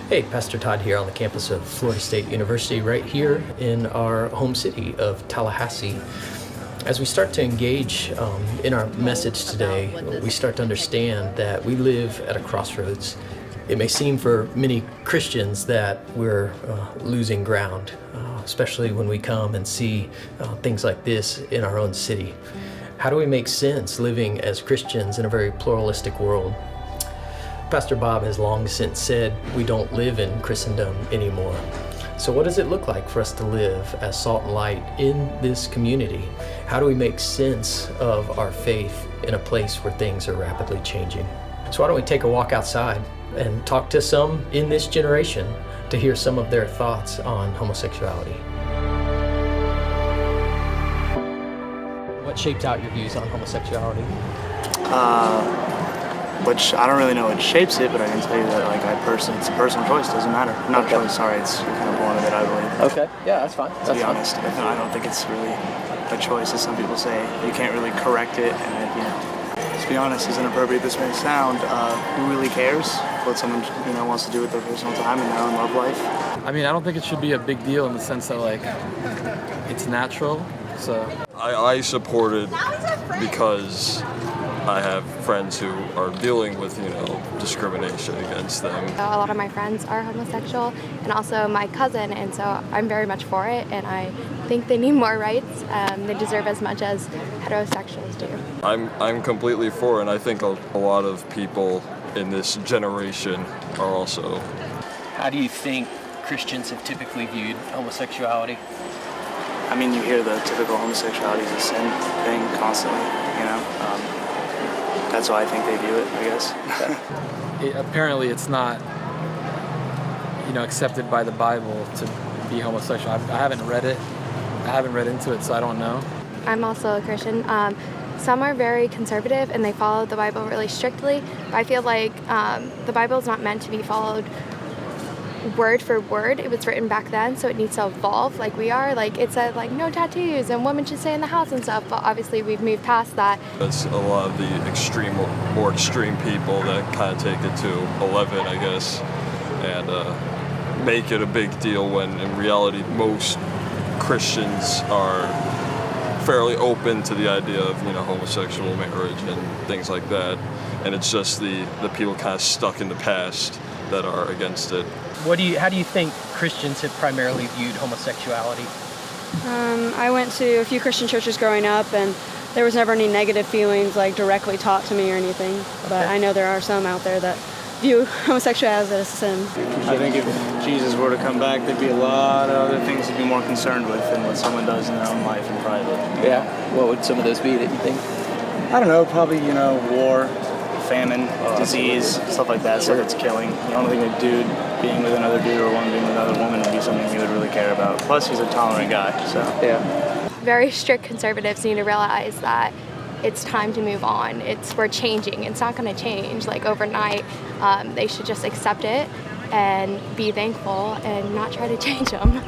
Hey, Pastor Todd here on the campus of Florida State University, right here in our home city of Tallahassee. As we start to engage in our message today, we start to understand that we live at a crossroads. It may seem for many Christians that we're losing ground, especially when we come and see things like this in our own city. How do we make sense living as Christians in a very pluralistic world? Pastor Bob has long since said we don't live in Christendom anymore. So what does it look like for us to live as salt and light in this community? How do we make sense of our faith in a place where things are rapidly changing? So why don't we take a walk outside and talk to some in this generation to hear some of their thoughts on homosexuality. What shaped out your views on homosexuality? Which I don't really know what shapes it, but I can tell you that it's a personal choice, doesn't matter. Not Okay. choice, sorry, you're kind of born with it, I believe. Okay, yeah, that's fine. To be honest, I don't think it's really a choice, as some people say. You can't really correct it, and to be honest, as inappropriate this may sound, who really cares what someone wants to do with their personal time and their own love life? I mean, I don't think it should be a big deal in the sense that it's natural. So I support it because I have friends who are dealing with, discrimination against them. A lot of my friends are homosexual, and also my cousin, and so I'm very much for it, and I think they need more rights. They deserve as much as heterosexuals do. I'm completely for it, and I think a lot of people in this generation are also. How do you think Christians have typically viewed homosexuality? I mean, you hear the typical homosexuality is a sin thing constantly, That's why I think they view it, I guess. apparently it's not, accepted by the Bible to be homosexual. I haven't read it. I haven't read into it, so I don't know. I'm also a Christian. Some are very conservative and they follow the Bible really strictly, but I feel like the Bible is not meant to be followed word for word. It was written back then, so it needs to evolve like we are. It said no tattoos and women should stay in the house and stuff, but obviously we've moved past that. That's a lot of the more extreme people that kind of take it to 11, I guess, and make it a big deal when in reality most Christians are fairly open to the idea of homosexual marriage and things like that, and it's just the people kind of stuck in the past that are against it. How do you think Christians have primarily viewed homosexuality? I went to a few Christian churches growing up, and there was never any negative feelings directly taught to me or anything. But I know there are some out there that view homosexuality as a sin. I think if Jesus were to come back, there'd be a lot of other things to be more concerned with than what someone does in their own life in private. Yeah. What would some of those be that you think? I don't know, probably, war, famine, disease, stuff like that, stuff that's killing. I don't think a dude being with another dude or a woman being with another woman would be something he would really care about. Plus, he's a tolerant guy, so. Yeah. Very strict conservatives need to realize that it's time to move on. We're changing. It's not going to change overnight. They should just accept it and be thankful and not try to change them.